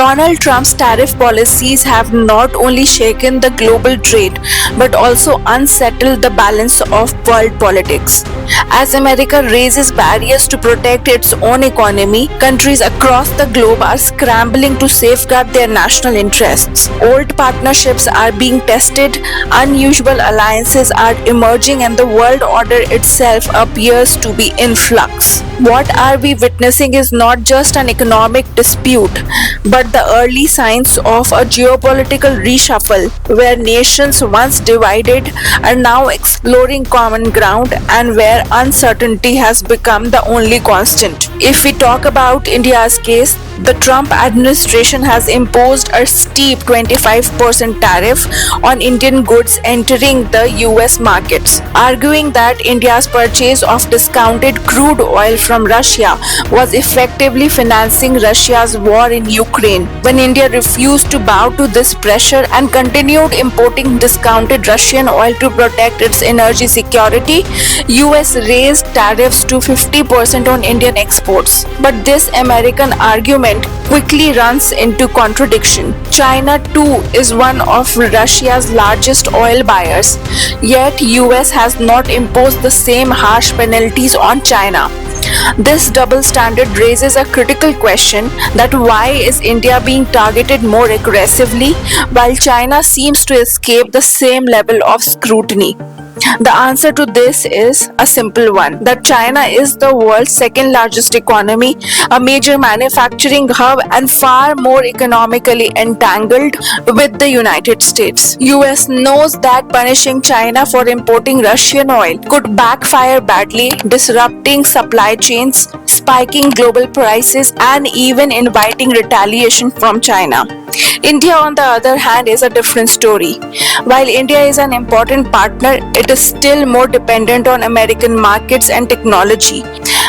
Donald Trump's tariff policies have not only shaken the global trade but also unsettled the balance of world politics. As America raises barriers to protect its own economy, countries across the globe are scrambling to safeguard their national interests. Old partnerships are being tested, unusual alliances are emerging, and the world order itself appears to be in flux. What are we witnessing is not just an economic dispute, but the early signs of a geopolitical reshuffle where nations once divided are now exploring common ground and where uncertainty has become the only constant. If we talk about India's case, the Trump administration has imposed a steep 25% tariff on Indian goods entering the US markets, arguing that India's purchase of discounted crude oil from Russia was effectively financing Russia's war in Ukraine. When India refused to bow to this pressure and continued importing discounted Russian oil to protect its energy security, US raised tariffs to 50% on Indian exports. But this American argument quickly runs into contradiction. China too is one of Russia's largest oil buyers, yet US has not imposed the same harsh penalties on China. This double standard raises a critical question that why is India being targeted more aggressively while China seems to escape the same level of scrutiny? The answer to this is a simple one, that China is the world's second largest economy, a major manufacturing hub, and far more economically entangled with the United States. US knows that punishing China for importing Russian oil could backfire badly, disrupting supply chains, spiking global prices, and even inviting retaliation from China. India, on the other hand, is a different story. While India is an important partner, it is still more dependent on American markets and technology,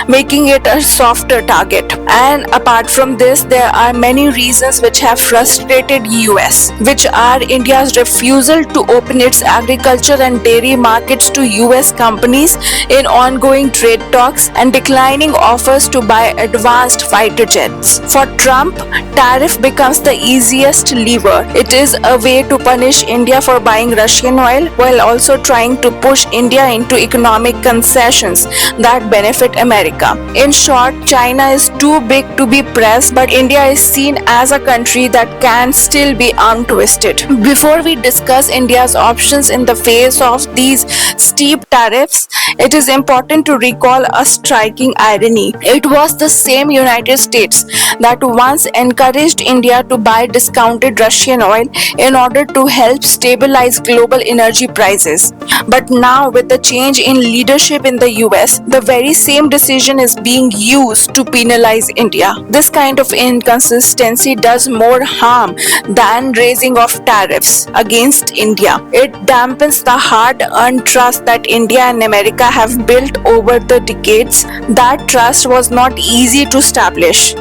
making it a softer target. And apart from this, there are many reasons which have frustrated US, which are India's refusal to open its agriculture and dairy markets to US companies in ongoing trade talks and declining offers to buy advanced fighter jets. For Trump, tariff becomes the easiest lever. It is a way to punish India for buying Russian oil while also trying to push India into economic concessions that benefit America. In short, China is too big to be pressed, but India is seen as a country that can still be untwisted. Before we discuss India's options in the face of these steep tariffs, it is important to recall a striking irony. It was the same United States that once encouraged India to buy discounted Russian oil in order to help stabilize global energy prices. But now, with the change in leadership in the US, the very same decision is being used to penalize India. This kind of inconsistency does more harm than raising of tariffs against India. It dampens the hard-earned trust that India and America have built over the decades. That trust was not easy to establish.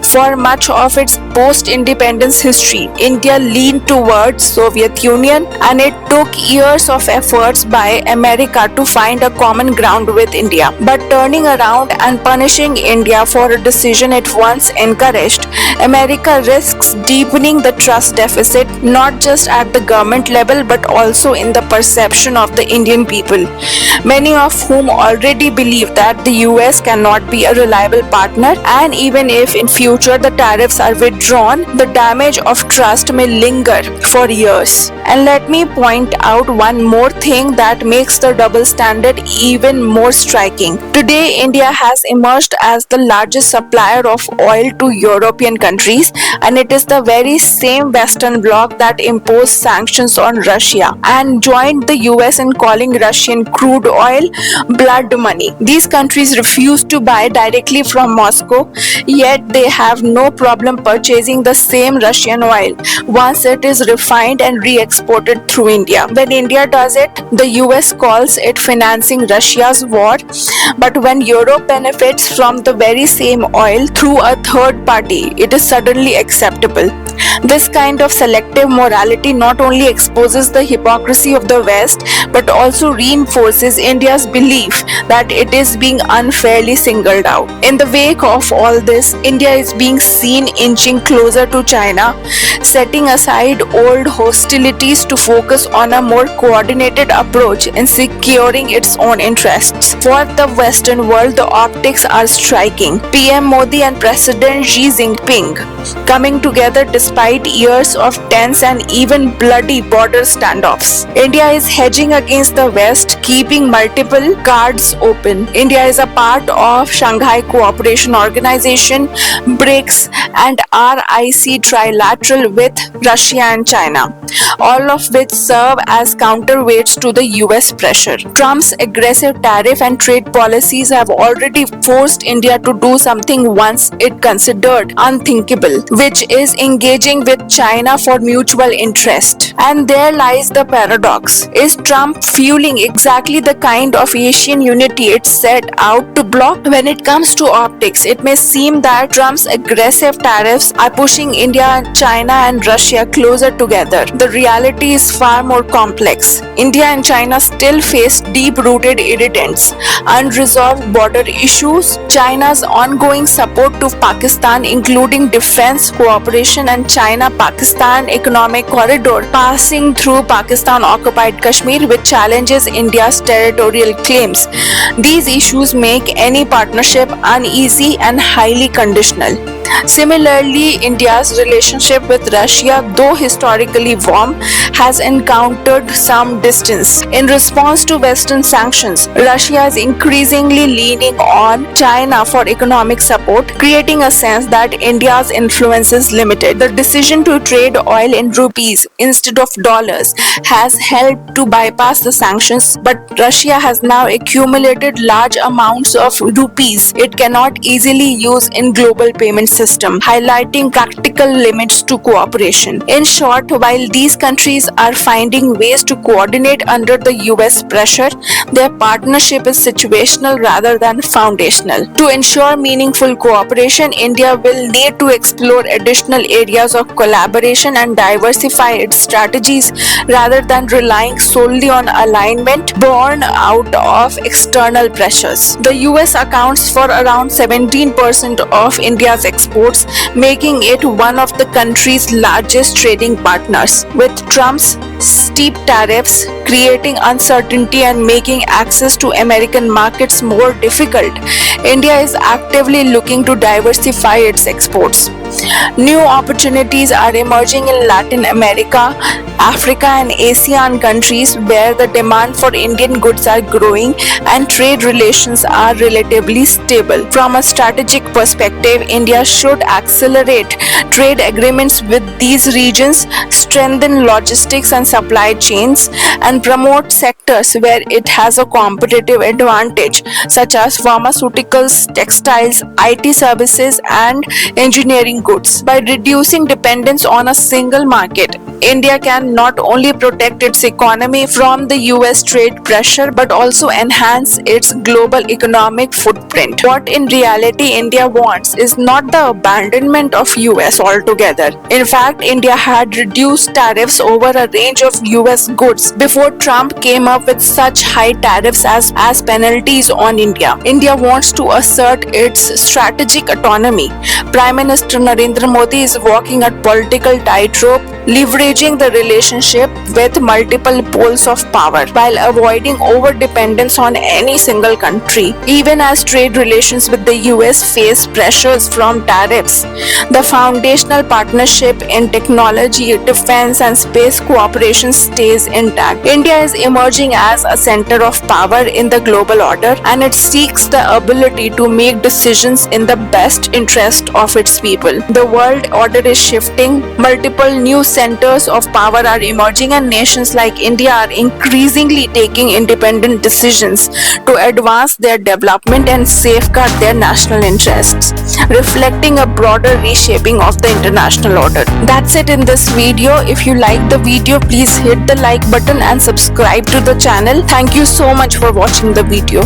For much of its post-independence history, India leaned towards Soviet Union, and it took years of efforts by America to find a common ground with India. But turning around and punishing India for a decision it once encouraged, America risks deepening the trust deficit not just at the government level but also in the perception of the Indian people, many of whom already believe that the US cannot be a reliable partner, and even if in future the tariffs are withdrawn, the damage of trust may linger for years. And let me point out one more thing that makes the double standard even more striking. Today, India has emerged as the largest supplier of oil to European countries, and it is the very same Western bloc that imposed sanctions on Russia and joined the US in calling Russian crude oil blood money. These countries refuse to buy directly from Moscow, yet they have no problem purchasing the same Russian oil once it is refined and re-exported through India. When India does it, the US calls it financing Russia's war, but when Europe benefits from the very same oil through a third party, it is suddenly acceptable. This kind of selective morality not only exposes the hypocrisy of the West but also reinforces India's belief that it is being unfairly singled out. In the wake of all this, India is being seen inching closer to China, setting aside old hostilities to focus on a more coordinated approach in securing its own interests. For the Western world, the optics are striking. PM Modi and President Xi Jinping coming together despite years of tense and even bloody border standoffs. India is hedging against the West, keeping multiple cards open. India is a part of Shanghai Cooperation Organization, BRICS, and RIC trilateral with Russia and China, all of which serve as counterweights to the US pressure. Trump's aggressive tariff and trade policies have already forced India to do something once it considered unthinkable, which is engaging with China for mutual interest. And there lies the paradox. Is Trump fueling exactly the kind of Asian unity it set out to block? When it comes to optics, it may seem that Trump's aggressive tariffs are pushing India, China, and Russia closer together. The reality is far more complex. India and China still face deep-rooted irritants, unresolved border issues, China's ongoing support to Pakistan, including defense cooperation and China-Pakistan economic corridor passing through Pakistan-occupied Kashmir, which challenges India's territorial claims. These issues make any partnership uneasy and highly conditional. Similarly, India's relationship with Russia, though historically warm, has encountered some distance. In response to Western sanctions, Russia is increasingly leaning on China for economic support, creating a sense that India's influence is limited. The decision to trade oil in rupees instead of dollars has helped to bypass the sanctions, but Russia has now accumulated large amounts of rupees it cannot easily use in global payment system, highlighting practical limits to cooperation. In short, while these countries are finding ways to coordinate under the US pressure, their partnership is situational rather than foundational. To ensure meaningful cooperation, India will need to explore additional areas of collaboration and diversify its strategies rather than relying solely on alignment born out of external pressures. The US accounts for around 17% of India's exports, making it one of the country's largest trading partners. With Trump's steep tariffs creating uncertainty and making access to American markets more difficult, India is actively looking to diversify its exports. New opportunities are emerging in Latin America, Africa, and ASEAN countries where the demand for Indian goods are growing and trade relations are relatively stable. From a strategic perspective, India should accelerate trade agreements with these regions, strengthen logistics and supply chains, and promote sectors where it has a competitive advantage, such as pharmaceuticals, textiles, IT services, and engineering goods. By reducing dependence on a single market, India can not only protect its economy from the US trade pressure but also enhance its global economic footprint. What in reality India wants is not the abandonment of US altogether. In fact, India had reduced tariffs over a range of US goods before Trump came up with such high tariffs as penalties on India. India wants to assert its strategic autonomy. Prime Minister Narendra Modi is walking a political tightrope, leveraging the relationship with multiple poles of power while avoiding over-dependence on any single country. Even as trade relations with the US face pressures from tariffs, the foundational partnership in technology, defense, and space cooperation stays intact. India is emerging as a center of power in the global order, and it seeks the ability to make decisions in the best interest of its people. The world order is shifting, multiple new centers of power are emerging, and nations like India are increasingly taking independent decisions to advance their development and safeguard their national interests, reflecting a broader reshaping of the international order. That's it in this video. If you like the video, please hit the like button and subscribe to the channel. Thank you so much for watching the video.